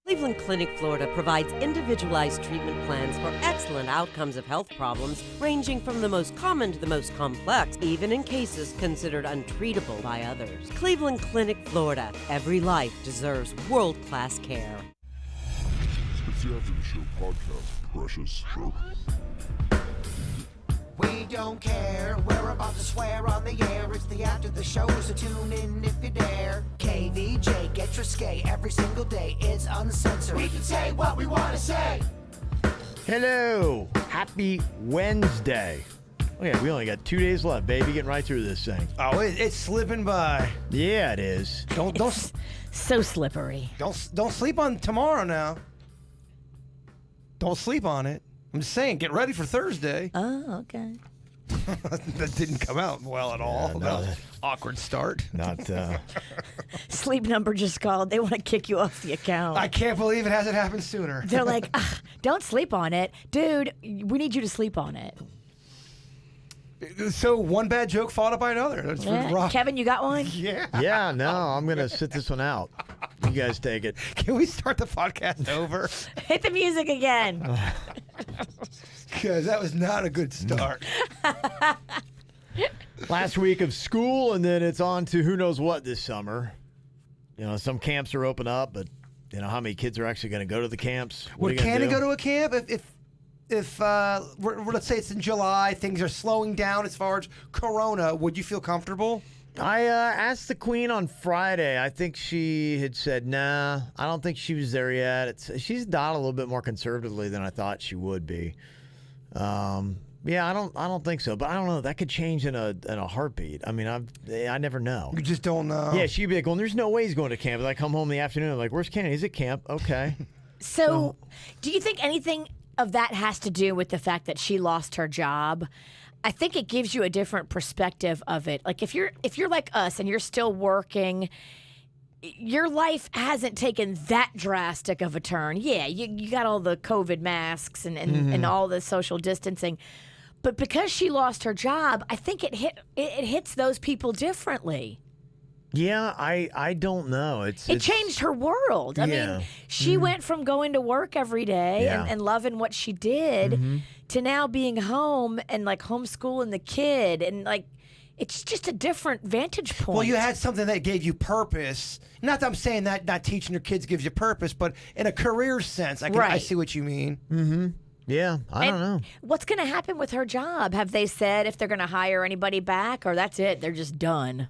Cleveland Clinic, Florida provides individualized treatment plans for excellent outcomes of health problems ranging from the most common to the most complex, even in cases considered untreatable by others. Cleveland Clinic, Florida. Every life deserves world-class care. It's the After the Show podcast, precious. We don't care, we're about to swear on the air. It's the After the Show, so tune in if you dare. KVJ, get risque every single day. It's uncensored. We can say what we want to say. Hello. Happy Wednesday. Okay, we only got 2 days left, baby. Getting right through this thing. Oh, it's slipping by. Yeah, it is. Don't So slippery. don't sleep on tomorrow now. Don't sleep on it. I'm just saying, get ready for Thursday. Oh, okay. That didn't come out well at all. no. That was an awkward start. Not, Sleep number just called. They want to kick you off the account. I can't believe it hasn't happened sooner. They're like, don't sleep on it. Dude, we need you to sleep on it. So one bad joke followed up by another. That's Yeah. rough. Kevin, you got one? Yeah. yeah, no, I'm going to sit this one out. You guys take it. Can we start the podcast over? Hit the music again. Because that was not a good start. Last week of school, and then it's on to who knows what this summer. You know, some camps are open up, but you know how many kids are actually going to go to the camps? What are Would you gonna Canada do? go to a camp if let's say it's in July, things are slowing down as far as Corona? Would you feel comfortable? I asked the Queen on Friday. I think she had said, nah, I don't think she was there yet. She's dialed a little bit more conservatively than I thought she would be. Yeah, I don't think so. But I don't know. That could change in a heartbeat. I mean, I never know. You just don't know. Yeah, she'd be like, well, there's no way he's going to camp. And I come home in the afternoon. I'm like, where's Kenny? He's at camp. Okay. So, do you think anything of that has to do with the fact that she lost her job? I think it gives you a different perspective of it. Like if you're like us and you're still working, your life hasn't taken that drastic of a turn. Yeah, you got all the COVID masks and all the social distancing. But because she lost her job, I think it hits those people differently. Yeah, I don't know. It changed her world. I mean, she went from going to work every day Yeah. and loving what she did to now being home and like homeschooling the kid. And like, it's just a different vantage point. Well, you had something that gave you purpose. Not that I'm saying that not teaching your kids gives you purpose, but in a career sense, I Right. see what you mean. Mm-hmm. Yeah, I don't know. What's going to happen with her job? Have they said if they're going to hire anybody back or that's it? They're just done.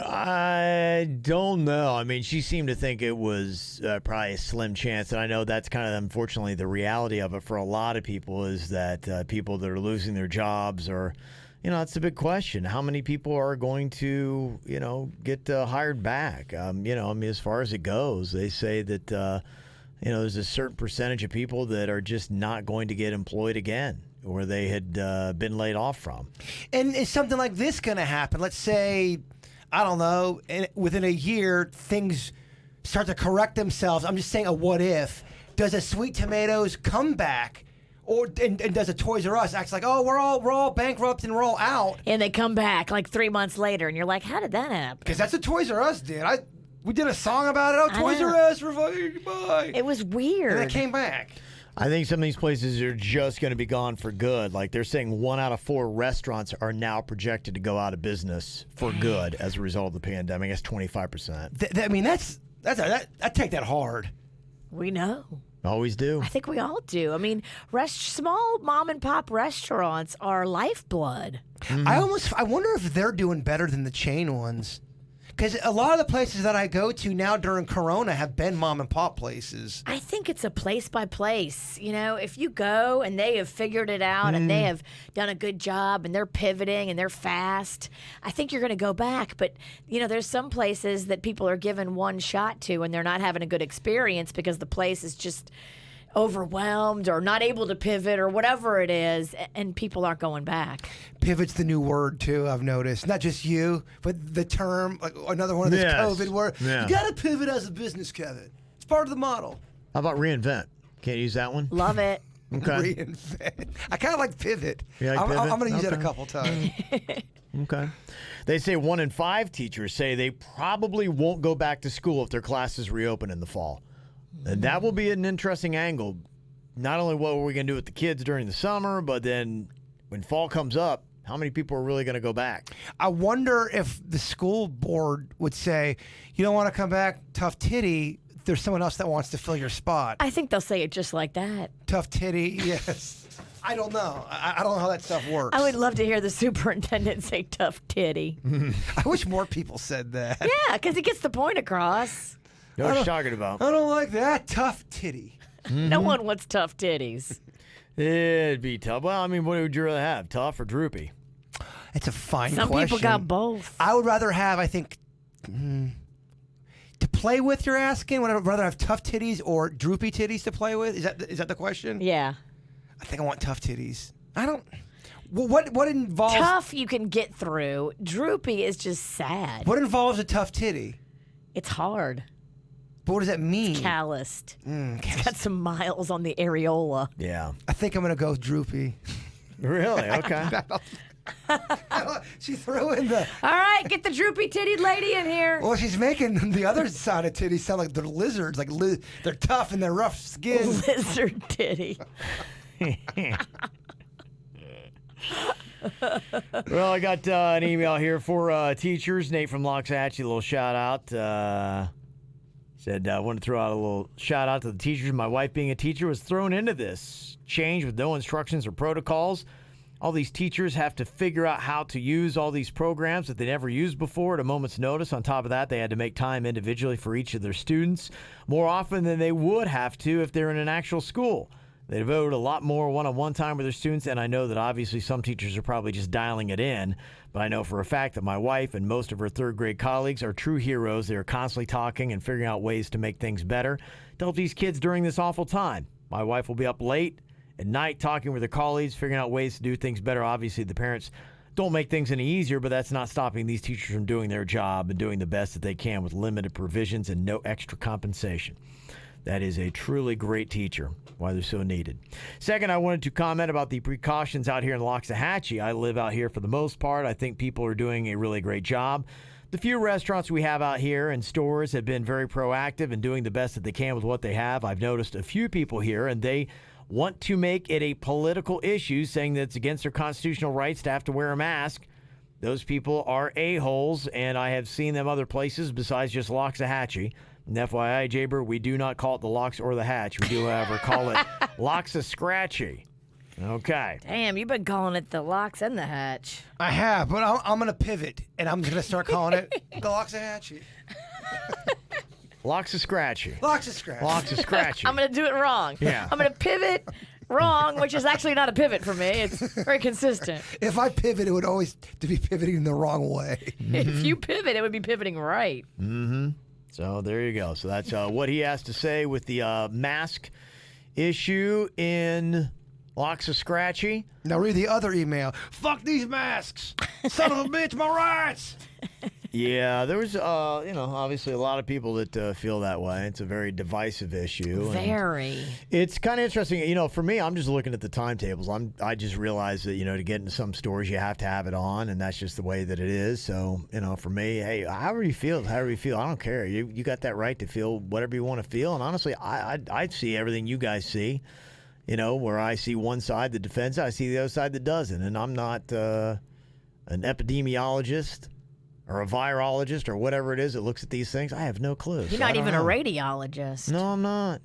I don't know. I mean, she seemed to think it was probably a slim chance, and I know that's kind of unfortunately the reality of it for a lot of people is that people that are losing their jobs are, you know, that's the big question. How many people are going to, you know, get hired back? You know, I mean, as far as it goes, they say that, you know, there's a certain percentage of people that are just not going to get employed again where they had been laid off from. And is something like this going to happen? Let's say, I don't know, within a year, things start to correct themselves. I'm just saying a what if. Does a Sweet Tomatoes come back? And does a Toys R Us act like, oh, we're all bankrupt and we're all out? And they come back like 3 months later and you're like, how did that happen? Because that's what Toys R Us did. We did a song about it. Oh, I Toys know. R Us, goodbye. It was weird. And it came back. I think some of these places are just going to be gone for good. Like they're saying 1 out of 4 restaurants are now projected to go out of business for good as a result of the pandemic. That's 25%. I mean, I take that hard. We know. Always do. I think we all do. I mean, small mom and pop restaurants are lifeblood. I wonder if they're doing better than the chain ones. Because a lot of the places that I go to now during Corona have been mom and pop places. I think it's a place by place. You know, if you go and they have figured it out and they have done a good job and they're pivoting and they're fast, I think you're going to go back. But, you know, there's some places that people are given one shot to and they're not having a good experience because the place is just overwhelmed or not able to pivot or whatever it is, and people aren't going back. Pivot's the new word, too, I've noticed. Not just you, but the term, like another one of those Yes. COVID words. Yeah. You got to pivot as a business, Kevin. It's part of the model. How about reinvent? Can't use that one? Love it. Okay. Reinvent. I kind of like pivot. You like I'm pivot? going to use that a Okay. couple times. Okay. They say 1 in 5 teachers say they probably won't go back to school if their classes reopen in the fall. And that will be an interesting angle. Not only what are we going to do with the kids during the summer, but then when fall comes up, how many people are really going to go back? I wonder if the school board would say, you don't want to come back, tough titty. There's someone else that wants to fill your spot. I think they'll say it just like that. Tough titty, yes. I don't know. I don't know how that stuff works. I would love to hear the superintendent say tough titty. I wish more people said that. Yeah, because he gets the point across. You know what you're talking about. I don't like that. Tough titty. No one wants tough titties. It'd be tough. Well, I mean, what would you rather have, tough or droopy? It's a fine Some question. people got both. I would rather have, I think, to play with, you're asking? Would I rather have tough titties or droopy titties to play with? Is that the question? Yeah. I think I want tough titties. I don't... Well, what involves... Tough you can get through. Droopy is just sad. What involves a tough titty? It's hard. But what does that mean? Calloused. It's got some miles on the areola. Yeah. I think I'm going to go droopy. Really? Okay. She threw in the... All right, get the droopy tittied lady in here. Well, she's making the other side of titties sound like they're lizards. Like they're tough and they're rough skin. Lizard titty. Well, I got an email here for teachers. Nate from Loxahatchee, a little shout out. Said, I want to throw out a little shout out to the teachers. My wife, being a teacher, was thrown into this change with no instructions or protocols. All these teachers have to figure out how to use all these programs that they never used before at a moment's notice. On top of that, they had to make time individually for each of their students more often than they would have to if they're in an actual school. They devote a lot more one-on-one time with their students, and I know that obviously some teachers are probably just dialing it in, but I know for a fact that my wife and most of her third-grade colleagues are true heroes. They are constantly talking and figuring out ways to make things better to help these kids during this awful time. My wife will be up late at night talking with her colleagues, figuring out ways to do things better. Obviously, the parents don't make things any easier, but that's not stopping these teachers from doing their job and doing the best that they can with limited provisions and no extra compensation. That is a truly great teacher, why they're so needed. Second, I wanted to comment about the precautions out here in Loxahatchee. I live out here for the most part. I think people are doing a really great job. The few restaurants we have out here and stores have been very proactive and doing the best that they can with what they have. I've noticed a few people here, and they want to make it a political issue, saying that it's against their constitutional rights to have to wear a mask. Those people are a-holes, and I have seen them other places besides just Loxahatchee. And FYI, Jaber, we do not call it the Lox or the Hatch. We do, however, call it Loxa-Scratchy. Okay. Damn, you've been calling it the Locks and the Hatch. I have, but I'm going to pivot, and I'm going to start calling it the Loxahatchee. Loxa-Scratchy. Loxa-Scratchy. Loxa-Scratchy. I'm going to do it wrong. Yeah. I'm going to pivot wrong, which is actually not a pivot for me. It's very consistent. If I pivot, it would always to be pivoting the wrong way. If you pivot, it would be pivoting right. Mm-hmm. So there you go. So that's what he has to say with the mask issue in Loxa-Scratchy. Now read the other email. Fuck these masks. Son of a bitch, my rights. Yeah, there was, obviously a lot of people that feel that way. It's a very divisive issue. Very. It's kind of interesting. For me, I'm just looking at the timetables. I just realized that, to get into some stores, you have to have it on, and that's just the way that it is. So, for me, hey, however you feel, I don't care. You got that right to feel whatever you want to feel. And honestly, I see everything you guys see. Where I see one side that defends it, I see the other side that doesn't. And I'm not an epidemiologist or a virologist or whatever it is that looks at these things. I have no clue. You're not even a radiologist. No, I'm not.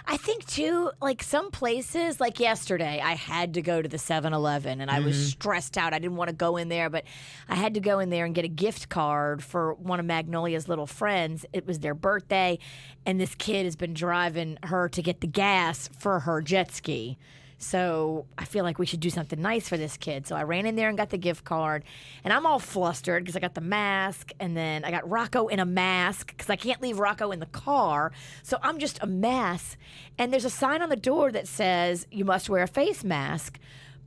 I think, too, like some places, like yesterday, I had to go to the 7-Eleven, and I was stressed out. I didn't want to go in there, but I had to go in there and get a gift card for one of Magnolia's little friends. It was their birthday, and this kid has been driving her to get the gas for her jet ski. So I feel like we should do something nice for this kid. So I ran in there and got the gift card. And I'm all flustered because I got the mask. And then I got Rocco in a mask because I can't leave Rocco in the car. So I'm just a mess. And there's a sign on the door that says, you must wear a face mask.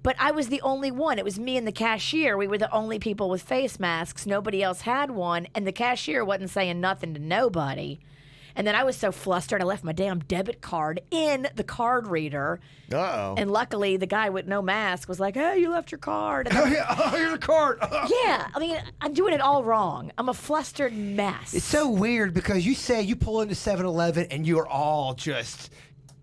But I was the only one. It was me and the cashier. We were the only people with face masks. Nobody else had one. And the cashier wasn't saying nothing to nobody. And then I was so flustered, I left my damn debit card in the card reader. Uh-oh. And luckily, the guy with no mask was like, "Hey, you left your card." And Oh, yeah. Oh, here's a card. yeah, I mean, I'm doing it all wrong. I'm a flustered mess. It's so weird because you say you pull into 7-Eleven and you're all just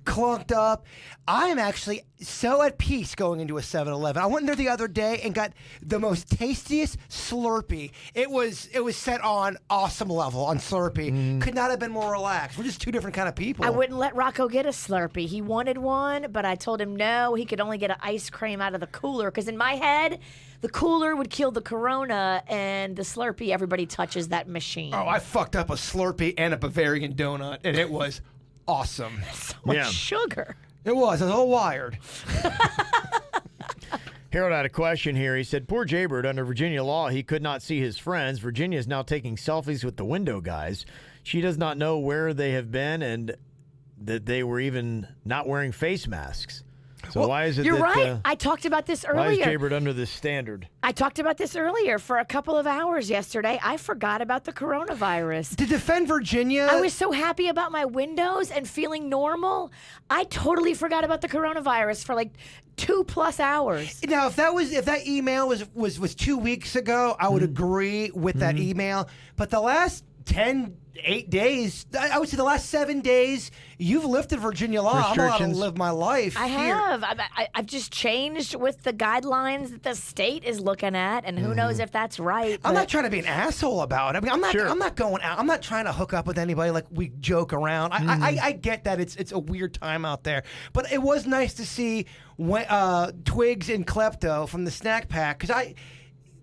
clunked up. I am actually so at peace going into a 7-Eleven. I went there the other day and got the most tastiest Slurpee. It was set on awesome level on Slurpee. Could not have been more relaxed. We're just two different kind of people. I wouldn't let Rocco get a Slurpee. He wanted one, but I told him no, he could only get an ice cream out of the cooler, because in my head, the cooler would kill the Corona, and the Slurpee, everybody touches that machine. Oh, I fucked up a Slurpee and a Bavarian donut, and it was awesome. So much Yeah. sugar. It was. I was all wired. Harold had a question here. He said, poor Jaybird, under Virginia law, he could not see his friends. Virginia is now taking selfies with the window guys. She does not know where they have been and that they were even not wearing face masks. So Well, why is it You're that, right. I talked about this why is earlier. Jaybird under this standard? I talked about this earlier for a couple of hours yesterday. I forgot about the coronavirus. To defend Virginia, I was so happy about my windows and feeling normal. I totally forgot about the coronavirus for like 2+ hours. now if that email was 2 weeks ago, I would agree with that email. But the last 8 days, I would say the last 7 days, you've lifted Virginia law. I'm allowed to Restrictions. live my life. I here. have. I've just changed with the guidelines that the state is looking at, and who knows if that's right. I'm but- not trying to be an asshole about it. I mean, Sure. I'm not going out. I'm not trying to hook up with anybody like we joke around. I get that it's a weird time out there, but it was nice to see Twigs and Klepto from the snack pack, because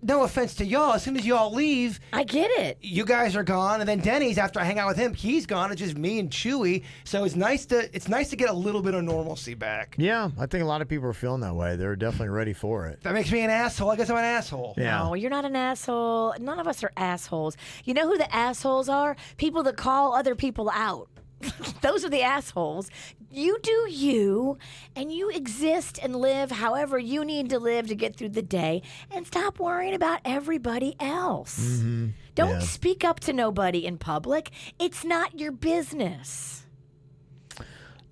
no offense to y'all, as soon as y'all leave, I get it. you guys are gone, and then Denny's, after I hang out with him, he's gone. It's just me and Chewy. So it's nice to get a little bit of normalcy back. Yeah, I think a lot of people are feeling that way. They're definitely ready for it. That makes me an asshole. I guess I'm an asshole. Yeah. No, you're not an asshole. None of us are assholes. You know who the assholes are? People that call other people out. Those are the assholes. You do you, and you exist and live however you need to live to get through the day, and stop worrying about everybody else. Don't Yeah. speak up to nobody in public. It's not your business.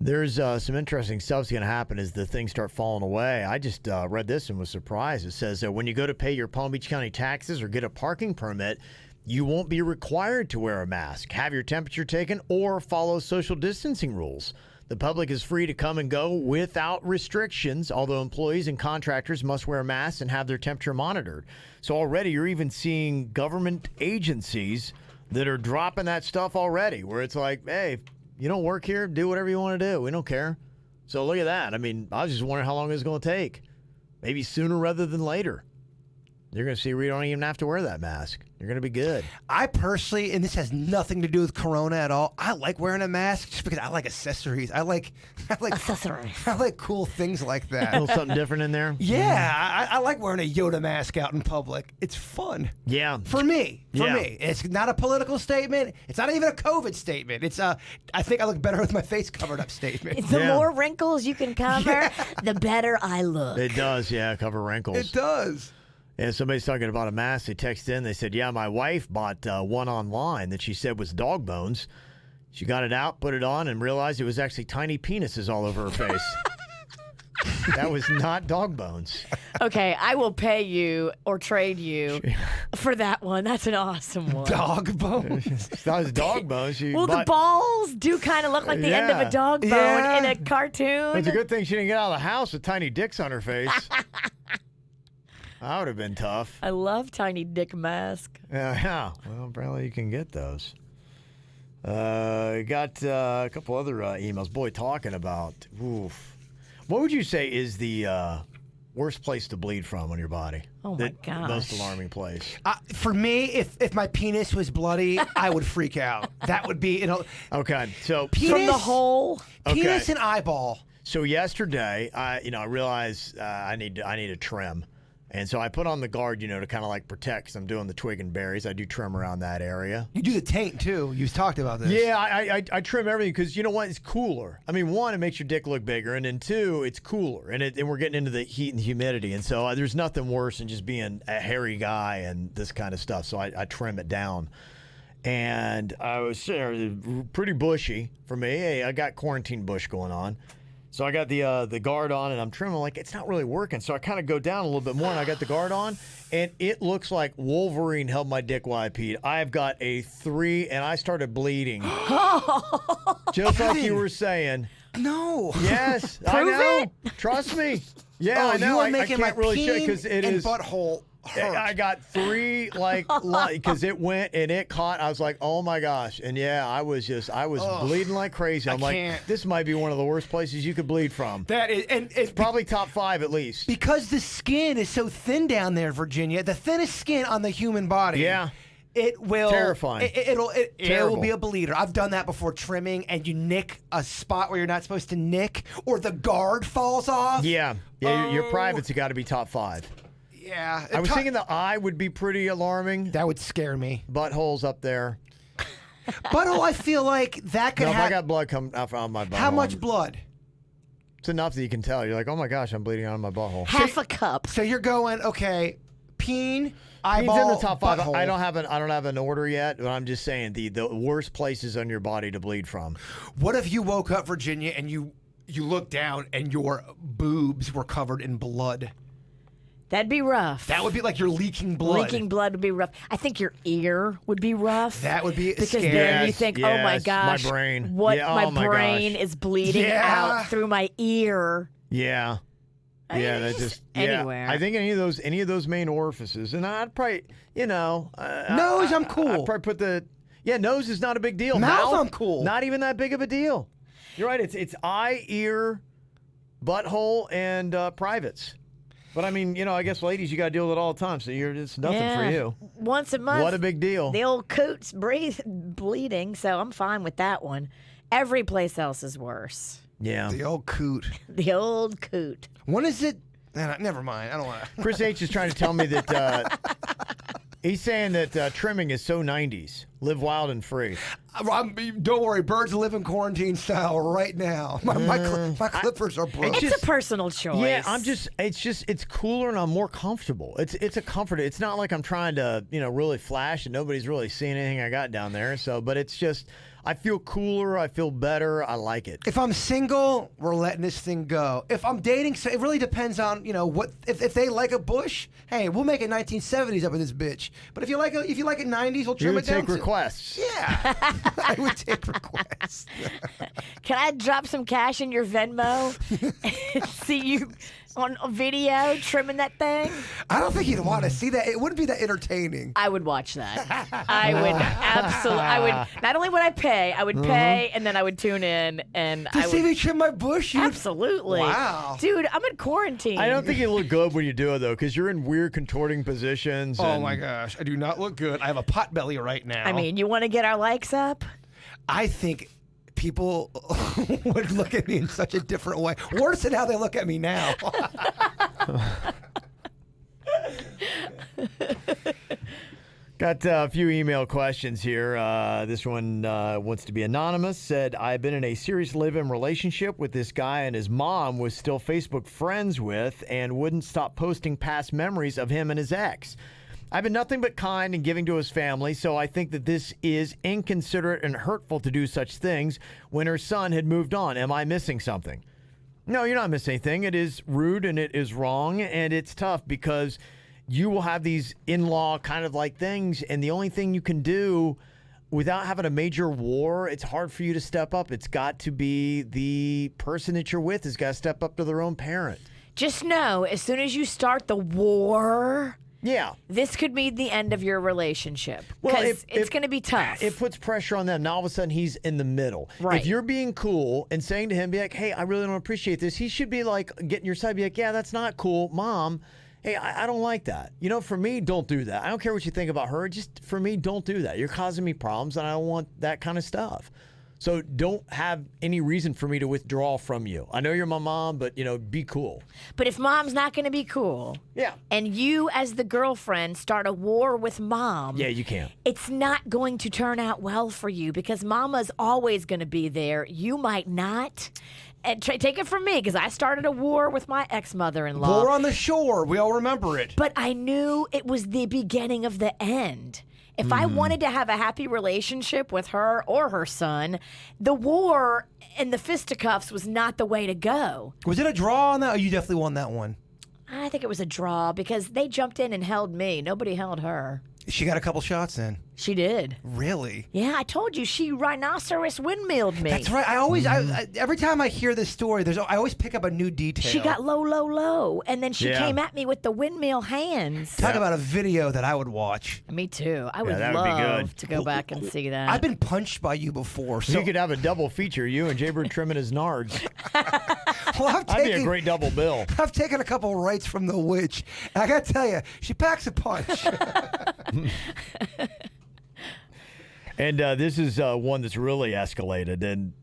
There's some interesting stuff's going to happen as the things start falling away. I just read this and was surprised. It says that when you go to pay your Palm Beach County taxes or get a parking permit, you won't be required to wear a mask, have your temperature taken, or follow social distancing rules. The public is free to come and go without restrictions, although employees and contractors must wear masks and have their temperature monitored. So already you're even seeing government agencies that are dropping that stuff already, where it's like, hey, if you don't work here, do whatever you want to do. We don't care. So look at that. I mean, I was just wondering how long it's going to take. Maybe sooner rather than later. You're going to see we don't even have to wear that mask. You're going to be good. I personally, and this has nothing to do with Corona at all, I like wearing a mask just because I like accessories. I like Accessories. I like cool things like A that. little something different in there. Yeah, I like wearing a Yoda mask out in public. It's fun. Yeah. For me. Yeah. It's not a political statement. It's not even a COVID statement. It's a, I think I look better with my face covered up statement. The Yeah. more wrinkles you can cover, the better I look. It does, yeah, cover wrinkles. It does. And somebody's talking about a mask. They text in. They said, yeah, my wife bought one online that she said was dog bones. She got it out, put it on, and realized it was actually tiny penises all over her face. That was not dog bones. Okay, I will pay you or trade you for that one. That's an awesome one. Dog bones. It's not as dog bones. She Well, the bought- balls do kind of look like the end of Yeah. a dog bone Yeah. in a cartoon. It's a good thing she didn't get out of the house with tiny dicks on her face. That would have been tough. I love tiny dick mask. Yeah. Well, apparently you can get those. Got a couple other emails. Boy, talking about. Oof. What would you say is the worst place to bleed from on your body? Oh, my gosh. Most alarming place. For me, if my penis was bloody, I would freak out. That would be, Okay, so penis, From the hole. penis Okay. and eyeball. So yesterday, I realized I need a trim, and so I put on the guard, to kind of like protect. 'Cause I'm doing the twig and berries. I do trim around that area. You do the taint too. You've talked about this. Yeah, I trim everything because you know what? It's cooler. I mean, one, it makes your dick look bigger, and then two, it's cooler, and we're getting into the heat and humidity, and so there's nothing worse than just being a hairy guy and this kind of stuff. So I trim it down. and I was pretty bushy for me. Hey, I got quarantine bush going on. So I got the guard on, and I'm trimming. Like, it's not really working. So I kind of go down a little bit more, and I got the guard on, and it looks like Wolverine held my dick while I peed. I've got a 3, and I started bleeding. Just like you were saying. No. Yes, I know. Trust me. Yeah, I know. You are I making can't my really show peen because it and is butthole hurt. I got 3 because it went and it caught. I was like, oh my gosh, and yeah, I was bleeding like crazy. I'm like, can't. this might be one of the worst places you could bleed from. That is, and it's Probably top 5 at least. because the skin is so thin down there, Virginia. The thinnest skin on the human body. Yeah. It will Terrifying. It will Terrible. be a bleeder. I've done that before trimming, and you nick a spot where you're not supposed to nick, or the guard falls off. Yeah, your privates have got to be top 5. Yeah. I was thinking the eye would be pretty alarming. that would scare me. Buttholes up there. Butthole, I feel like that could No, if I happen. got blood coming out on my butthole. How much blood? It's enough that you can tell. You're like, oh my gosh, I'm bleeding out of my butthole. Half a cup. So you're going, okay, peen, eyeball, He's in the top 5. butthole. I don't have an order yet, but I'm just saying the worst places on your body to bleed from. What if you woke up, Virginia, and you looked down and your boobs were covered in blood? That'd be rough. That would be like you're leaking blood. Leaking blood would be rough. I think your ear would be rough. That would be because scary. then you Yes, think, oh my yes, gosh, my brain. what Yeah, my oh my brain gosh. is bleeding Yeah. out through my ear. Yeah. Yeah, that's just anywhere. I think any of those main orifices, and I'd probably, Nose, I'm cool. I'd probably put nose is not a big deal. Mouth, I'm cool. Not even that big of a deal. You're right. It's eye, ear, butthole, and privates. But I mean, I guess ladies, you got to deal with it all the time. So it's nothing for you. Once a month. What a big deal. The old coot's bleeding, so I'm fine with that one. Every place else is worse. Yeah. The old coot. The old coot. When is it? Never mind. I don't want to. Chris H is trying to tell me that he's saying that trimming is so 90s. Live wild and free. Don't worry. Birds live in quarantine style right now. My clippers are broke. It's a personal choice. Yeah, it's cooler and I'm more comfortable. It's a comfort. It's not like I'm trying to, really flash and nobody's really seeing anything I got down there. So, but it's just, I feel cooler. I feel better. I like it. If I'm single, we're letting this thing go. If I'm dating, so it really depends on what. If they like a bush, hey, we'll make it 1970s up in this bitch. But if you like it 90s, we'll trim You it down. take requests. Yeah, I would take requests. Can I drop some cash in your Venmo and see you on a video trimming that thing? I don't think you'd want to see that. It wouldn't be that entertaining. I would watch that. I would absolutely. I would. Not only would I pay, I would pay, and then I would tune in, and To I see would. me trim my bush? Absolutely. Wow. Dude, I'm in quarantine. I don't think you look good when you do it though, because you're in weird contorting positions. Oh and- my gosh, I do not look good. I have a pot belly right now. I mean, you want to get our likes up? I think people would look at me in such a different way. Worse than how they look at me now. Got a few email questions here. This one wants to be anonymous. Said, I've been in a serious live-in relationship with this guy, and his mom was still Facebook friends with and wouldn't stop posting past memories of him and his ex. I've been nothing but kind and giving to his family, so I think that this is inconsiderate and hurtful to do such things when her son had moved on. Am I missing something? No, you're not missing anything. It is rude and it is wrong, and it's tough because you will have these in-law kind of like things, and the only thing you can do without having a major war, it's hard for you to step up. It's got to be the person that you're with has got to step up to their own parent. Just know, as soon as you start the war, Yeah. this could mean the end of your relationship. Well, Because it's going to be tough. It puts pressure on them. Now all of a sudden he's in the middle. Right. If you're being cool and saying to him, be like, hey, I really don't appreciate this, he should be like getting your side, be like, yeah, that's not cool. Mom, hey, I don't like that. For me, don't do that. I don't care what you think about her. Just for me, don't do that. You're causing me problems and I don't want that kind of stuff. So don't have any reason for me to withdraw from you. I know you're my mom, but, be cool. But if mom's not going to be cool, Yeah. and you as the girlfriend start a war with mom, Yeah, you can. it's not going to turn out well for you because mama's always going to be there. You might not. And take it from me because I started a war with my ex-mother-in-law. War on the shore. We all remember it. But I knew it was the beginning of the end. If I wanted to have a happy relationship with her or her son, the war and the fisticuffs was not the way to go. Was it a draw on that, or you definitely won that one? I think it was a draw because they jumped in and held me. Nobody held her. She got a couple shots in. She did. Really? Yeah, I told you she rhinoceros windmilled me. That's right. I always, every time I hear this story, I always pick up a new detail. She got low, and then she came at me with the windmill hands. Talk about a video that I would watch. Me too. I would that would be love good. to go back and see that. I've been punched by you before. So You could have a double feature, you and Jaybird trimming his nards. well, That'd be a great double bill. I've taken a couple rights from the witch. And I got to tell you, she packs a punch. And this is one that's really escalated, and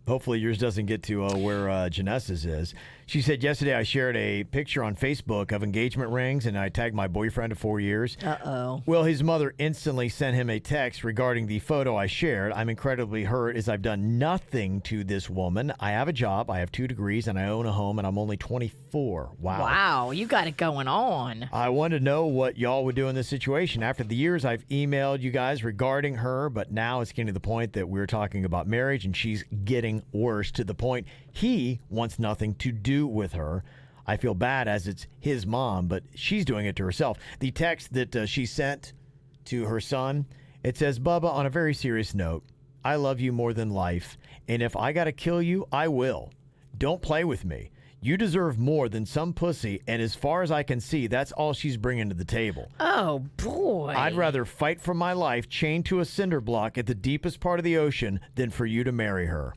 hopefully yours doesn't get to where Janessa's is. She said, yesterday I shared a picture on Facebook of engagement rings, and I tagged my boyfriend of 4 years. Uh-oh. Well, his mother instantly sent him a text regarding the photo I shared. I'm incredibly hurt as I've done nothing to this woman. I have a job, I have 2 degrees, and I own a home, and I'm only 24. Wow, you got it going on. I want to know what y'all would do in this situation. After the years, I've emailed you guys regarding her, but now it's getting to the point that we're talking about marriage, and she's getting worse to the point he wants nothing to do with her. I feel bad as it's his mom, but she's doing it to herself. The text that she sent to her son, it says, Bubba, on a very serious note, I love you more than life, and if I gotta kill you, I will. Don't play with me. You deserve more than some pussy, and as far as I can see, that's all she's bringing to the table. Oh, boy. I'd rather fight for my life chained to a cinder block at the deepest part of the ocean than for you to marry her.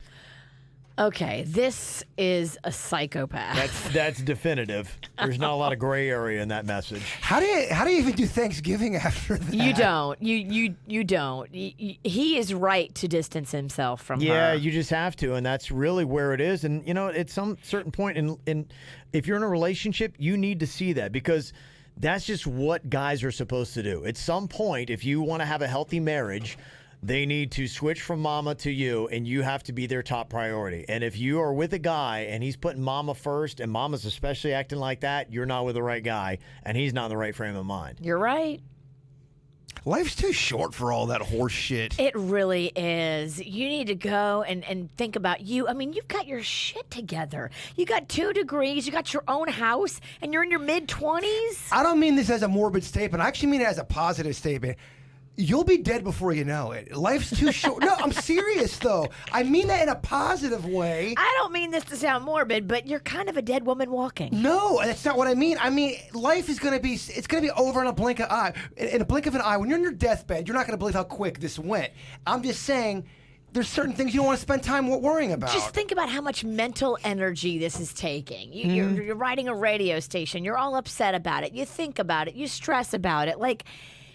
Okay, this is a psychopath. That's definitive. There's not a lot of gray area in that message. How do you even do Thanksgiving after that? You don't. You don't. He is right to distance himself from her. Yeah, you just have to, and that's really where it is. And at some certain point in if you're in a relationship, you need to see that, because that's just what guys are supposed to do. At some point, if you want to have a healthy marriage, they need to switch from mama to you, and you have to be their top priority. And if you are with a guy and he's putting mama first, and mama's especially acting like that, you're not with the right guy, and he's not in the right frame of mind. You're right. Life's too short for all that horse shit. It really is. You need to go and think about you. I mean, you've got your shit together. You got 2 degrees, you got your own house, and you're in your mid-20s? I don't mean this as a morbid statement. I actually mean it as a positive statement. You'll be dead before you know it. Life's too short. No, I'm serious, though. I mean that in a positive way. I don't mean this to sound morbid, but you're kind of a dead woman walking. No, that's not what I mean. I mean, life is going to be, it's going to be over in a blink of an eye. In a blink of an eye, when you're in your deathbed, you're not going to believe how quick this went. I'm just saying, there's certain things you don't want to spend time worrying about. Just think about how much mental energy this is taking. You're writing a radio station. You're all upset about it. You think about it. You stress about it. Like,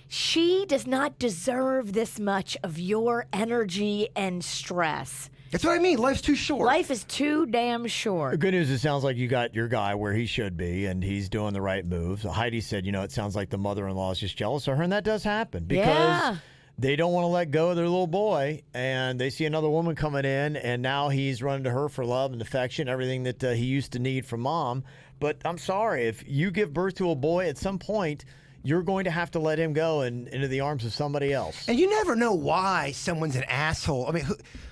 she does not deserve this much of your energy and stress. That's what I mean. Life's too short. Life is too damn The short. good news, it sounds like you got your guy where he should be, and he's doing the right moves. Heidi said, it sounds like the mother-in-law is just jealous of her, and that does happen because they don't want to let go of their little boy, and they see another woman coming in, and now he's running to her for love and affection, everything that he used to need from mom. But I'm sorry, if you give birth to a boy, at some point, you're going to have to let him go into the arms of somebody else. And you never know why someone's an asshole. I mean,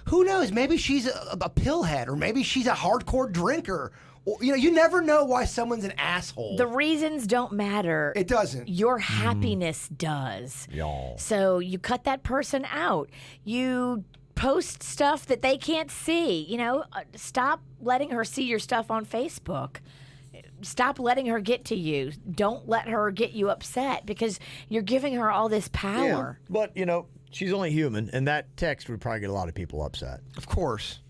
who knows? Maybe she's a pillhead, or maybe she's a hardcore drinker. Or, you never know why someone's an asshole. The reasons don't matter. It doesn't. Your happiness does. Y'all. So you cut that person out. You post stuff that they can't see. Stop letting her see your stuff on Facebook. Stop letting her get to you. Don't let her get you upset, because you're giving her all this power. Yeah, but, she's only human, and that text would probably get a lot of people upset. Of course.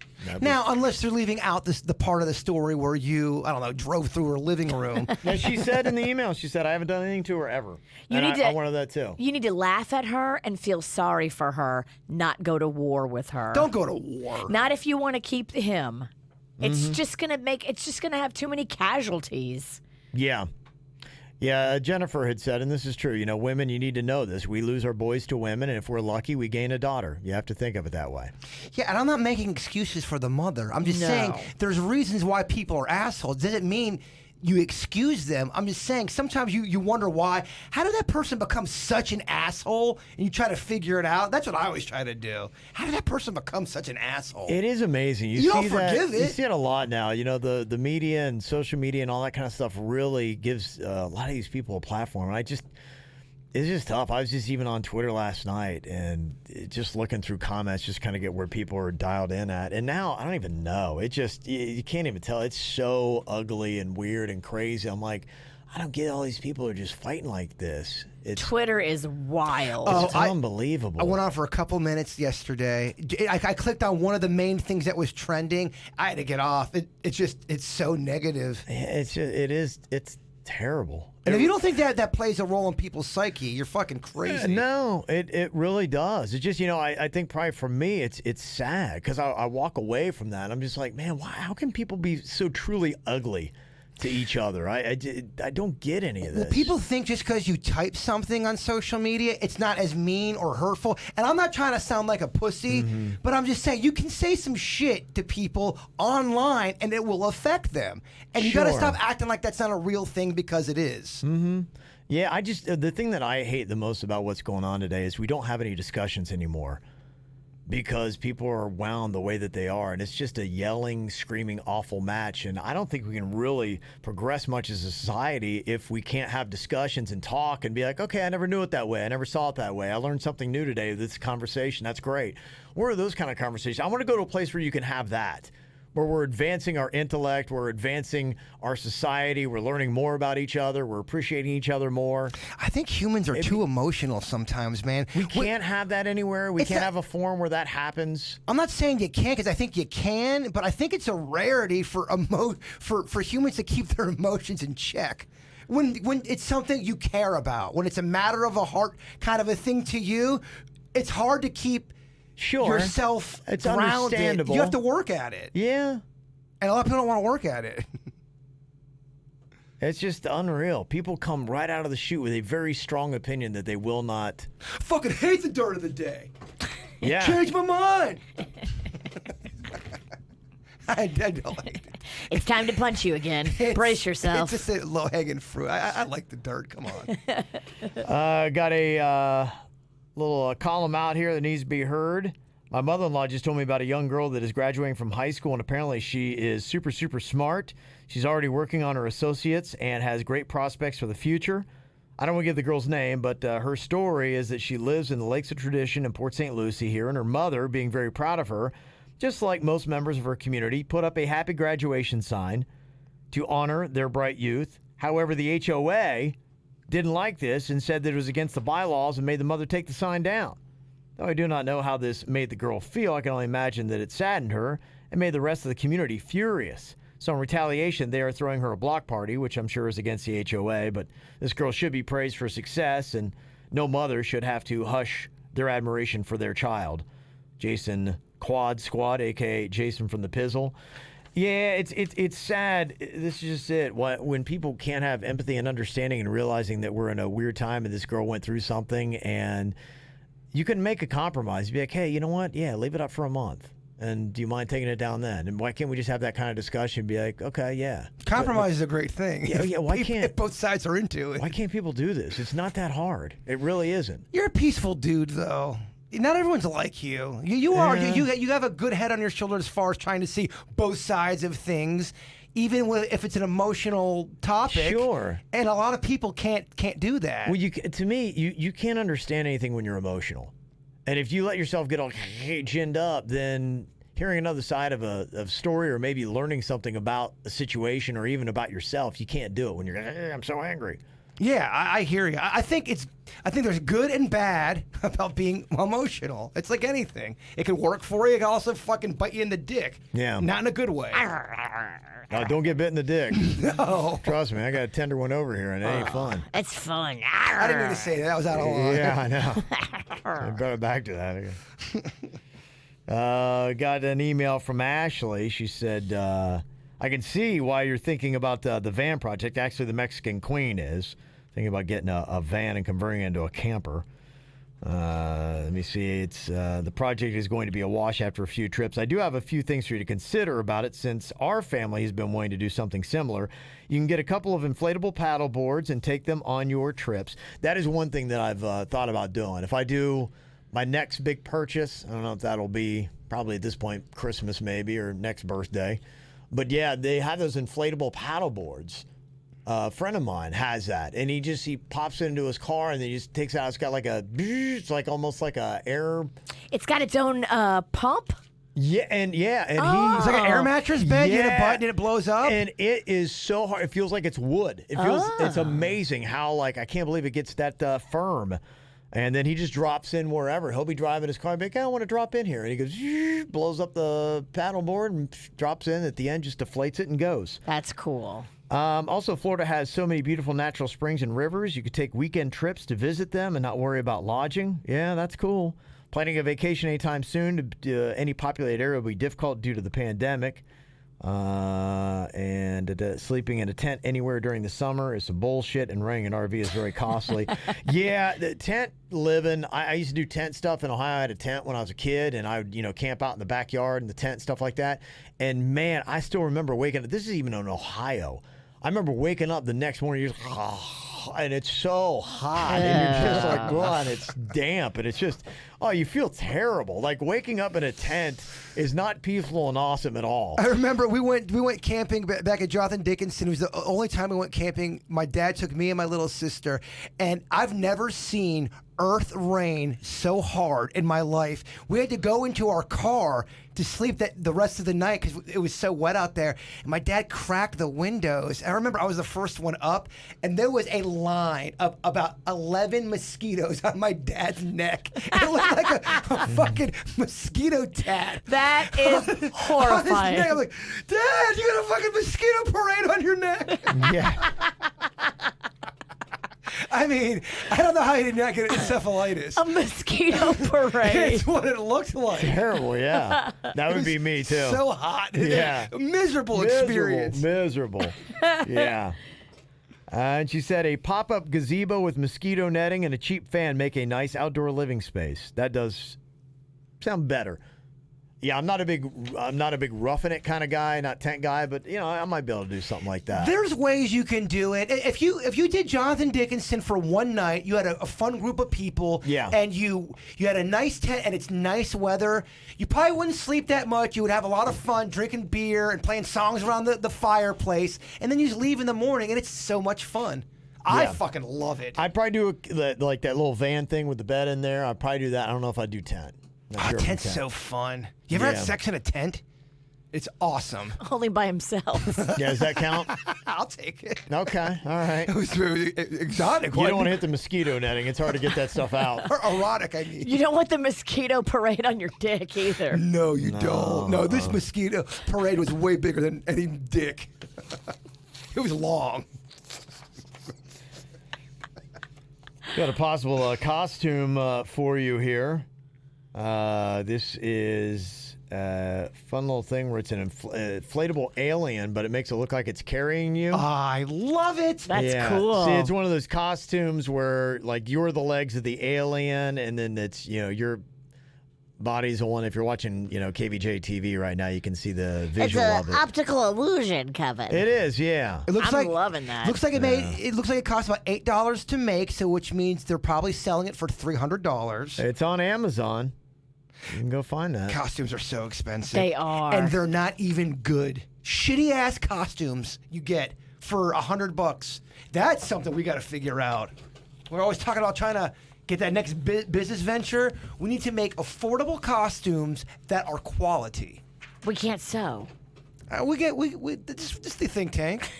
Now, unless they're leaving out the part of the story where you, drove through her living room. Now, she said in the email, I haven't done anything to her ever. I wanted that too. You need to laugh at her and feel sorry for her, not go to war with her. Don't go to war. Not if you want to keep him. It's just gonna have too many casualties. Yeah. Yeah, Jennifer had said, and this is true, women, you need to know this. We lose our boys to women, and if we're lucky, we gain a daughter. You have to think of it that way. Yeah, and I'm not making excuses for the mother. I'm just saying there's reasons why people are assholes. Doesn't mean you excuse them. I'm just saying, sometimes you wonder why. How did that person become such an asshole? And you try to figure it out. That's what I always try to do. How did that person become such an asshole? It is amazing. You don't forgive it. You see it a lot now. You know, the media and social media and all that kind of stuff really gives a lot of these people a platform. And it's just tough. I was just even on Twitter last night and just looking through comments, just kind of get where people are dialed in at. And now I don't even know. It just, you can't even tell. It's so ugly and weird and crazy. I'm like, I don't get all these people are just fighting like this. Twitter is wild. It's unbelievable. I went on for a couple minutes yesterday. I clicked on one of the main things that was trending. I had to get off. It's so negative. It's terrible. And if you don't think that plays a role in people's psyche, you're fucking crazy. No, it really does. It's just, I think probably for me, it's sad because I walk away from that. I'm just like, man, how can people be so truly ugly to each other? I don't get any of this. Well, people think just because you type something on social media, it's not as mean or hurtful. And I'm not trying to sound like a pussy, but I'm just saying you can say some shit to people online and it will affect them. And you got to stop acting like that's not a real thing because it is. Mm-hmm. Yeah, the thing that I hate the most about what's going on today is we don't have any discussions anymore. Because people are wound the way that they are, and it's just a yelling, screaming, awful match. And I don't think we can really progress much as a society if we can't have discussions and talk and be like, okay, I never knew it that way. I never saw it that way. I learned something new today with this conversation. That's great. Where are those kind of conversations? I want to go to a place where you can have that, where we're advancing our intellect, we're advancing our society, we're learning more about each other, we're appreciating each other more. I think humans are too emotional sometimes, man. We can't have that anywhere. We can't have a forum where that happens. I'm not saying you can't, because I think you can, but I think it's a rarity for humans to keep their emotions in check. When it's something you care about, when it's a matter of a heart kind of a thing to you, it's hard to keep yourself it's grounded. Understandable. You have to work at it. Yeah. And a lot of people don't want to work at it. It's just unreal. People come right out of the chute with a very strong opinion that they will not. Fucking hate the dirt of the day. Yeah. Change my mind. I don't like it. It's time to punch you again. Brace yourself. It's just a low-hanging fruit. I like the dirt. Come on. Got a little column out here that needs to be heard. My mother-in-law just told me about a young girl that is graduating from high school, and apparently she is super, super smart. She's already working on her associates and has great prospects for the future. I don't want to give the girl's name, but her story is that she lives in the Lakes of Tradition in Port St. Lucie here, and her mother, being very proud of her, just like most members of her community, put up a happy graduation sign to honor their bright youth. However, the HOA didn't like this and said that it was against the bylaws and made the mother take the sign down. Though I do not know how this made the girl feel, I can only imagine that it saddened her and made the rest of the community furious. So in retaliation, they are throwing her a block party, which I'm sure is against the HOA, but this girl should be praised for success, and no mother should have to hush their admiration for their child. Jason Quad Squad, a.k.a. Jason from the Pizzle. Yeah, it's sad. This is just it. When people can't have empathy and understanding and realizing that we're in a weird time and this girl went through something, and you can make a compromise. Be like, hey, you know what? Yeah, leave it up for a month. And do you mind taking it down then? And why can't we just have that kind of discussion and be like, okay, yeah. Compromise is a great thing. Yeah, why can't... If both sides are into it. Why can't people do this? It's not that hard. It really isn't. You're a peaceful dude, though. Not everyone's like you. You are. You have a good head on your shoulder as far as trying to see both sides of things, even if it's an emotional topic. Sure. And a lot of people can't do that. Well, to me, you can't understand anything when you're emotional, and if you let yourself get all ginned up, then hearing another side of a story, or maybe learning something about a situation, or even about yourself, you can't do it when you're. I'm so angry. Yeah, I hear you. I think there's good and bad about being emotional. It's like anything. It can work for you. It can also fucking bite you in the dick. Yeah. Not in a good way. Don't get bit in the dick. No. Trust me, I got a tender one over here, and it ain't fun. It's fun. I didn't mean to say that. That was out of line. Yeah, I know. I brought it back to that. Got an email from Ashley. She said, I can see why you're thinking about the van project. Actually, the Mexican Queen is thinking about getting a van and converting it into a camper. Let me see. It's the project is going to be a wash after a few trips. I do have a few things for you to consider about it since our family has been wanting to do something similar. You can get a couple of inflatable paddle boards and take them on your trips. That is one thing that I've thought about doing. If I do my next big purchase, I don't know if that'll be probably at this point Christmas maybe or next birthday. But yeah, they have those inflatable paddle boards. A friend of mine has that, and he pops it into his car, and then he just takes it out. It's got like it's like almost like a air. It's got its own pump. Yeah, and It's like an air mattress bed. You hit a button and it blows up. And it is so hard. It feels like it's wood. It feels. It's amazing how I can't believe it gets that firm. And then he just drops in wherever. He'll be driving his car and be like, I want to drop in here. And he goes, blows up the paddleboard and drops in. At the end, just deflates it and goes. That's cool. Also, Florida has so many beautiful natural springs and rivers. You could take weekend trips to visit them and not worry about lodging. Yeah, that's cool. Planning a vacation anytime soon to any populated area will be difficult due to the pandemic. And sleeping in a tent anywhere during the summer is some bullshit, and renting an RV is very costly. Yeah, the tent living, I used to do tent stuff in Ohio. I had a tent when I was a kid, and I would, camp out in the backyard in the tent, stuff like that. And man, I still remember waking up. This is even in Ohio. I remember waking up the next morning, you're like, and it's so hot, and you're just like, and it's damp, and it's just, you feel terrible. Like waking up in a tent is not peaceful and awesome at all. I remember we went camping back at Jonathan Dickinson. It was the only time we went camping. My dad took me and my little sister, and I've never seen earth rain so hard in my life. We had to go into our car to sleep the rest of the night because it was so wet out there. And my dad cracked the windows. I remember I was the first one up, and there was a line of about 11 mosquitoes on my dad's neck. It looked like a fucking mosquito tat. That is horrifying. I'm like, Dad, you got a fucking mosquito parade on your neck. Yeah. I mean, I don't know how he did not get encephalitis. A mosquito parade. It's what it looked like. Terrible, yeah. That would be me, too. So hot. Yeah. Miserable experience. Miserable. Yeah. And she said a pop-up gazebo with mosquito netting and a cheap fan make a nice outdoor living space. That does sound better. Yeah, I'm not a big roughing it kind of guy, not tent guy, but I might be able to do something like that. There's ways you can do it. If you did Jonathan Dickinson for one night, you had a fun group of people, and you had a nice tent and it's nice weather. You probably wouldn't sleep that much. You would have a lot of fun drinking beer and playing songs around the fireplace, and then you just leave in the morning, and it's so much fun. I fucking love it. I'd probably do like that little van thing with the bed in there. I'd probably do that. I don't know if I'd do tent. Tent's so fun. You ever had sex in a tent? It's awesome. Only by himself. Yeah, does that count? I'll take it. Okay, all right. It was exotic. You don't want to hit the mosquito netting. It's hard to get that stuff out. Or erotic, I mean. You don't want the mosquito parade on your dick either. No, you don't. No, this mosquito parade was way bigger than any dick. It was long. Got a possible costume for you here. This is a fun little thing where it's an inflatable alien, but it makes it look like it's carrying you. I love it. That's cool. See, it's one of those costumes where like you're the legs of the alien, and then it's your body's the one. If you're watching KVJ TV right now, you can see the visual of it. It's an optical illusion, Kevin. It is, yeah. It looks I'm loving that. Looks like it looks like it costs about $8 to make, so which means they're probably selling it for $300. It's on Amazon. You can go find that. Costumes are so expensive. They are. And they're not even good. Shitty ass costumes you get for $100. That's something we got to figure out. We're always talking about trying to get that next business venture. We need to make affordable costumes that are quality. We can't sew. Just the think tank.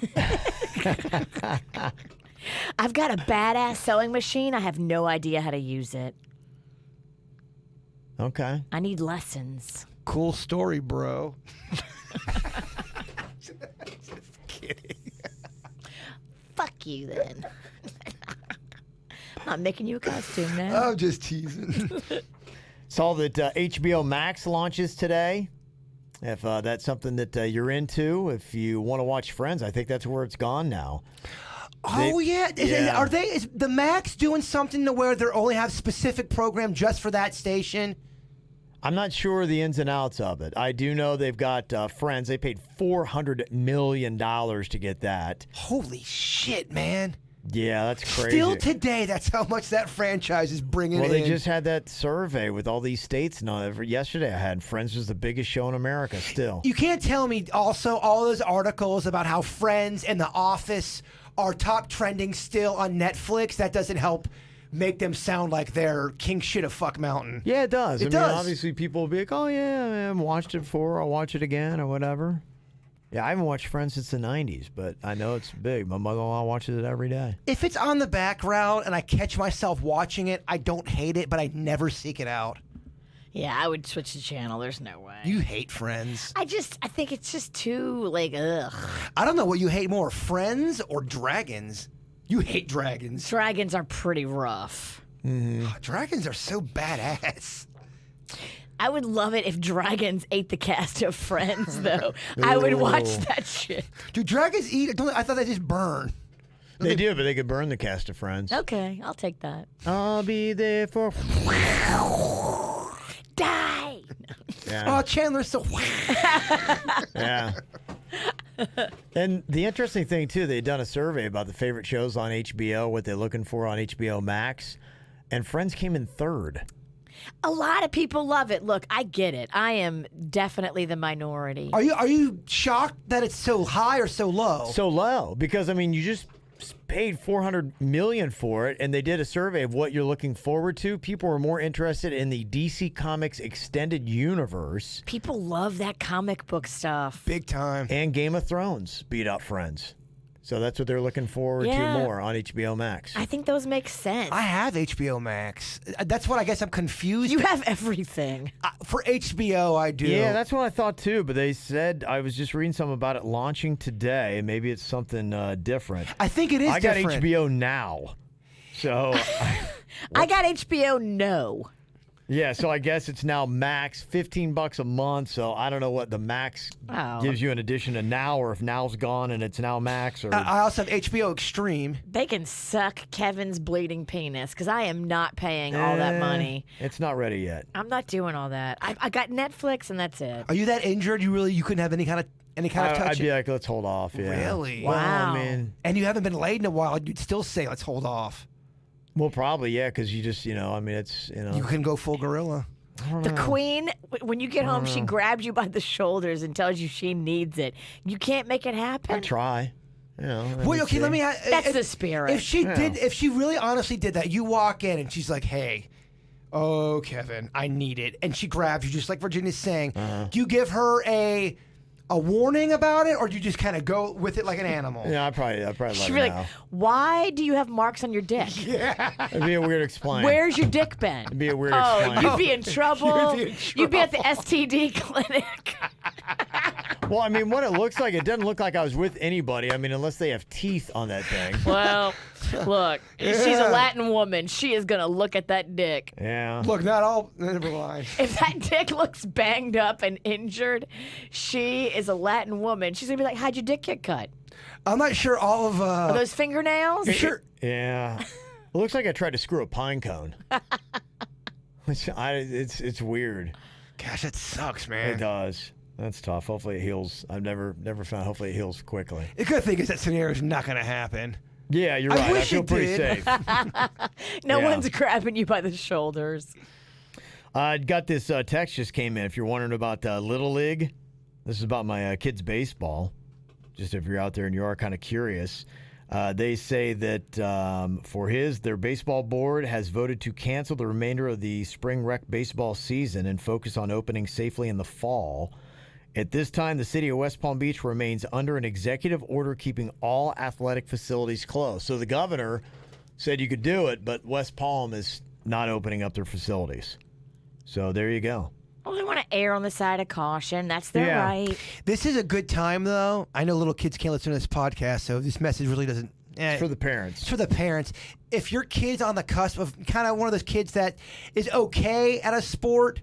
I've got a badass sewing machine. I have no idea how to use it. Okay. I need lessons. Cool story, bro. Just kidding. Fuck you then. I'm not making you a costume now. I'm just teasing. Saw that Hbo Max launches today. If that's something that you're into, if you want to watch Friends, I think that's where it's gone now. Oh, yeah. Is the Max doing something to where they only have specific program just for that station? I'm not sure the ins and outs of it. I do know they've got Friends. They paid $400 million to get that. Holy shit, man. Yeah, that's crazy. Still today, that's how much that franchise is bringing in. Well, they just had that survey with all these states and all that. Yesterday I had Friends was the biggest show in America still. You can't tell me also all those articles about how Friends and The Office are top trending still on Netflix. That doesn't help make them sound like they're king shit of fuck mountain. Yeah, it does. It I does. mean, obviously people will be like, oh, yeah, I haven't watched it before. I'll watch it again or whatever. Yeah, I haven't watched Friends since the 90s, but I know it's big. My mother-in-law watches it every day. If it's on the background and I catch myself watching it, I don't hate it, but I never seek it out. Yeah, I would switch the channel. There's no way. You hate Friends. I think it's just too, like, ugh. I don't know what you hate more, Friends or Dragons. You hate Dragons. Dragons are pretty rough. Dragons are so badass. I would love it if Dragons ate the cast of Friends, though. I would watch that shit. Do dragons eat? I thought they just burn. They do, but they could burn the cast of Friends. Okay, I'll take that. I'll be there for... Die! Yeah. Oh, Chandler's so... Yeah. And the interesting thing, too, they'd done a survey about the favorite shows on HBO, what they're looking for on HBO Max, and Friends came in third. A lot of people love it. Look, I get it. I am definitely the minority. Are you shocked that it's so high or so low? So low, because, I mean, you just paid $400 million for it, and they did a survey of what you're looking forward to. People were more interested in the DC Comics extended universe. People love that comic book stuff. Big time. And Game of Thrones beat up Friends. So that's what they're looking forward to more on HBO Max. I think those make sense. I have HBO Max. That's what I guess I'm confused. You have everything. For HBO, I do. Yeah, that's what I thought too, but they said, I was just reading something about it launching today. Maybe it's something different. I think it is different. I got HBO Now. So I got HBO No. Yeah, so I guess it's now Max, $15 a month. So I don't know what the Max gives you in addition to Now, or if Now's gone and it's now Max. Or I also have HBO Extreme. They can suck Kevin's bleeding penis because I am not paying all that money. It's not ready yet. I'm not doing all that. I got Netflix and that's it. Are you that injured? You couldn't have any kind of touch? I'd be like, let's hold off. Yeah. Really? Wow. Well, I mean, and you haven't been laid in a while. You'd still say, let's hold off. Well, probably, yeah, because you just, I mean, it's, You can go full gorilla. The queen, when you get home, she grabs you by the shoulders and tells you she needs it. You can't make it happen. I try. Wait, okay, let me ask. That's the spirit. If she really honestly did that, you walk in and she's like, hey, oh, Kevin, I need it. And she grabs you just like Virginia's saying. Do you give her a warning about it, or do you just kind of go with it like an animal? Yeah, I'd probably let She'd her be like, know. why do you have marks on your dick? It'd be a weird explain. Where's your dick been? It'd be a weird explain. You'd be in trouble. You'd be at the STD clinic. Well, I mean, what it looks like, it doesn't look like I was with anybody. I mean, unless they have teeth on that thing. Well, look, she's a Latin woman. She is going to look at that dick. Yeah. Look, not all. Never mind. If that dick looks banged up and injured, she is a Latin woman. She's going to be like, how'd your dick get cut? I'm not sure all of. Are those fingernails? Sure. Yeah. It looks like I tried to screw a pine cone. It's weird. Gosh, that sucks, man. It does. That's tough. Hopefully it heals. I've never found. Hopefully it heals quickly. The good thing is that scenario is not going to happen. Yeah, you're right. I wish feel it pretty did. safe. No Yeah. one's grabbing you by the shoulders. I got this text just came in. If you're wondering about Little League, this is about my kids' baseball. Just if you're out there and you are kind of curious. They say that their baseball board has voted to cancel the remainder of the spring rec baseball season and focus on opening safely in the fall. At this time, the city of West Palm Beach remains under an executive order keeping all athletic facilities closed. So the governor said you could do it, but West Palm is not opening up their facilities. So there you go. Well, they want to err on the side of caution. That's their right. This is a good time, though. I know little kids can't listen to this podcast, so this message really doesn't. It's for the parents. It's for the parents. If your kid's on the cusp of kind of one of those kids that is okay at a sport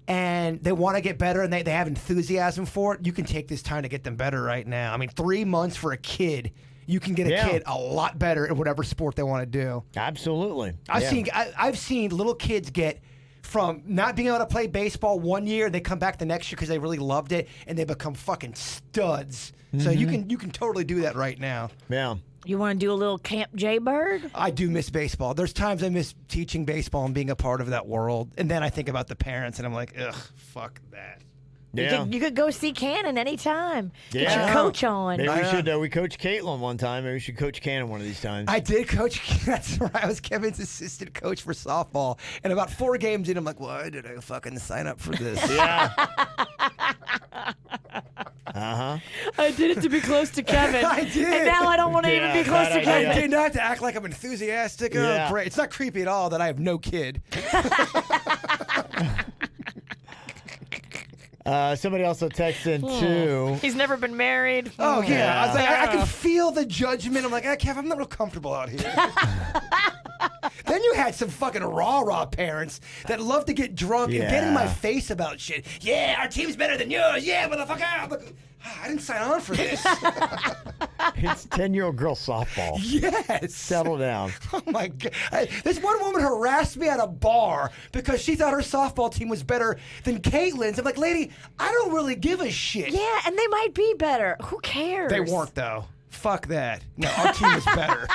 and they want to get better and they have enthusiasm for it, you can take this time to get them better right now. I mean, 3 months for a kid. you can get a kid a lot better at whatever sport they want to do. Absolutely. I've seen little kids get from not being able to play baseball one year, they come back the next year because they really loved it, and they become fucking studs. So you can totally do that right now. Yeah. You want to do a little Camp Jaybird? I do miss baseball. There's times I miss teaching baseball and being a part of that world, and then I think about the parents, and I'm like, ugh, fuck that. Yeah. You could go see Cannon anytime. Get Yeah. your coach on. Maybe we should. We coached Caitlin one time. Maybe we should coach Cannon one of these times. I did coach. That's right. I was Kevin's assistant coach for softball, and about 4 games in, I'm like, why did I fucking sign up for this? Yeah. I did it to be close to Kevin. I did. And now I don't want to even be close to I Kevin. did not to act like I'm enthusiastic. Yeah. Oh, great. It's not creepy at all that I have no kid. Somebody also texted in too. He's never been married. Oh, yeah. I was like, I can feel the judgment. I'm like, Kev, I'm not real comfortable out here. Then you had some fucking rah-rah parents that love to get drunk and get in my face about shit. Yeah, our team's better than yours. Yeah, motherfucker. I'm like, I didn't sign on for this. It's 10-year-old girl softball. Yes. Settle down. Oh, my God. This one woman harassed me at a bar because she thought her softball team was better than Caitlin's. I'm like, lady, I don't really give a shit. Yeah, and they might be better. Who cares? They weren't, though. Fuck that. No, our team was better.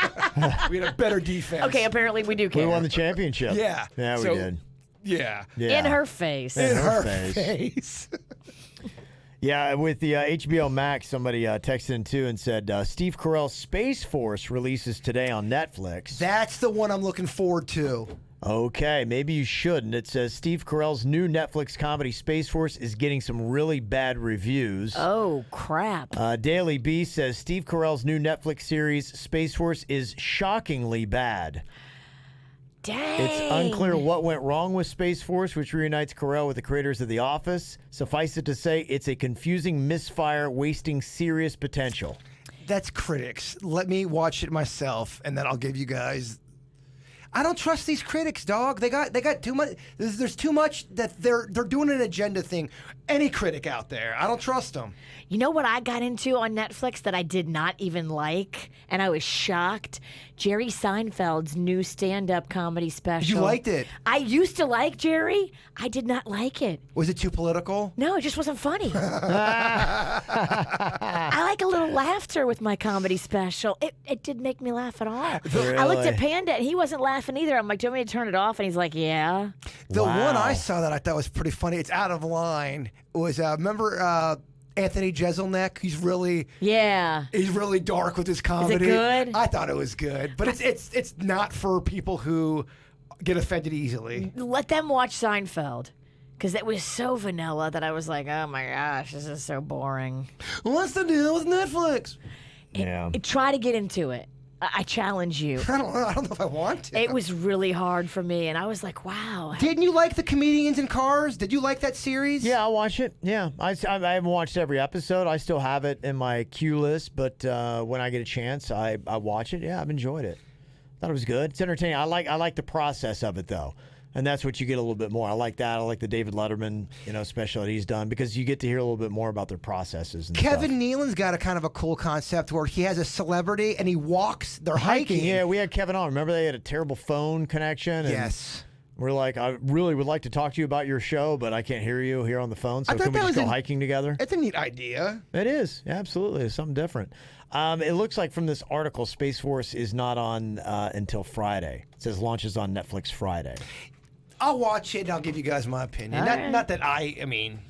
We had a better defense. Okay, apparently we do care. We won the championship. Yeah. Yeah, we did. Yeah. Yeah. In her face. In her face. Yeah, with the HBO Max, somebody texted in too and said Steve Carell's Space Force releases today on Netflix. That's the one I'm looking forward to. Okay, maybe you shouldn't. It says Steve Carell's new Netflix comedy Space Force is getting some really bad reviews. Oh, crap. Daily Beast says Steve Carell's new Netflix series Space Force is shockingly bad. Dang. It's unclear what went wrong with Space Force, which reunites Carell with the creators of The Office. Suffice it to say, it's a confusing misfire wasting serious potential. That's critics. Let me watch it myself, and then I'll give you guys. I don't trust these critics, dog. They got too much. There's too much that they're doing an agenda thing. Any critic out there, I don't trust them. You know what I got into on Netflix that I did not even like, and I was shocked? Jerry Seinfeld's new stand-up comedy special. You liked it? I used to like Jerry. I did not like it. Was it too political? No, it just wasn't funny. I like a little laughter with my comedy special. It didn't make me laugh at all. Really? I looked at Panda, and he wasn't laughing either. I'm like, do you want me to turn it off? And he's like, yeah. The Wow. one I saw that I thought was pretty funny, it's out of line, was, remember Anthony Jeselnik? He's really dark with his comedy. good? I thought it was good. But it's not for people who get offended easily. Let them watch Seinfeld. Because it was so vanilla that I was like, oh my gosh, this is so boring. What's the deal with Netflix? Yeah. Try to get into it. I challenge you. I don't know if I want to. It was really hard for me, and I was like, wow. Didn't you like the Comedians in Cars? Did you like that series? Yeah, I'll watch it. Yeah, I haven't watched every episode. I still have it in my queue list, but when I get a chance, I watch it. Yeah, I've enjoyed it. Thought it was good. It's entertaining. I like the process of it though, and that's what you get a little bit more. I like that. I like the David Letterman special that he's done because you get to hear a little bit more about their processes. And Kevin stuff. Nealon's got a kind of a cool concept where he has a celebrity and he walks. They're hiking. Yeah, we had Kevin on. Remember they had a terrible phone connection. And Yes. We're like, I really would like to talk to you about your show, but I can't hear you here on the phone. So I thought can we that just was go hiking together? It's a neat idea. It is. Absolutely. It's something different. It looks like from this article, Space Force is not on until Friday. It says launches on Netflix Friday. I'll watch it and I'll give you guys my opinion. All right. Not that my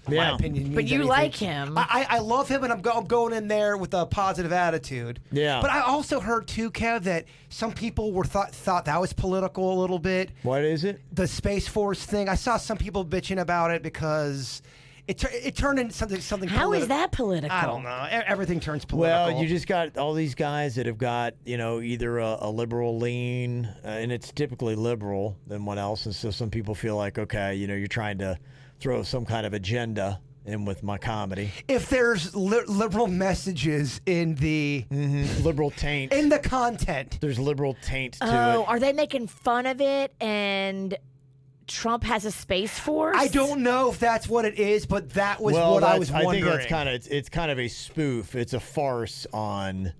Yeah. opinion means But you anything. like him. I love him and I'm going in there with a positive attitude. Yeah. But I also heard too, Kev, that some people thought that was political a little bit. What is it? The Space Force thing. I saw some people bitching about it because it turned into something How is politi- that political? I don't know. Everything turns political. Well, you just got all these guys that have got, either a liberal lean, and it's typically liberal than what else. And so some people feel like, okay, you're trying to throw some kind of agenda in with my comedy. If there's liberal messages in the Liberal taint. in the content. There's liberal taint to Oh, it. are they making fun of it and Trump has a Space Force? I don't know if that's what it is, but that was what I was wondering. I think that's it's kind of a spoof. It's a farce on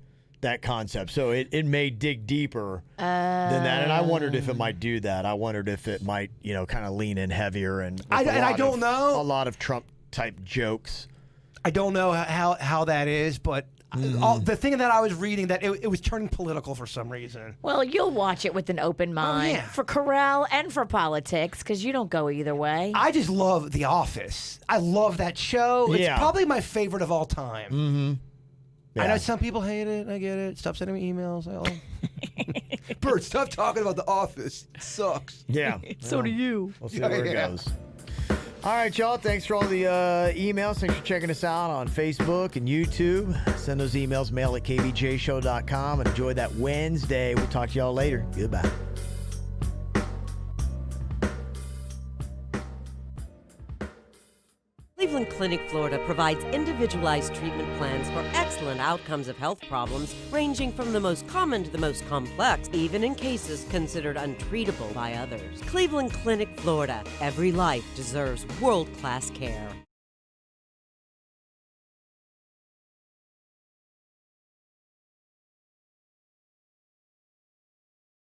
that concept. So it may dig deeper than that. And I wondered if it might do that. I wondered if it might, kind of lean in heavier and I don't know. A lot of Trump type jokes. I don't know how that is, but the thing that I was reading, that it was turning political for some reason. Well, you'll watch it with an open mind yeah. for corral and for politics because you don't go either way. I just love The Office. I love that show. It's probably my favorite of all time. Mm-hmm. Yeah. I know some people hate it. I get it. Stop sending me emails. Bert, stop talking about The Office. It sucks. Yeah. So do you. We'll see where it goes. All right, y'all. Thanks for all the emails. Thanks for checking us out on Facebook and YouTube. Send those emails, mail at kvjshow.com, and enjoy that Wednesday. We'll talk to y'all later. Goodbye. Cleveland Clinic, Florida provides individualized treatment plans for excellent outcomes of health problems ranging from the most common to the most complex, even in cases considered untreatable by others. Cleveland Clinic, Florida. Every life deserves world-class care.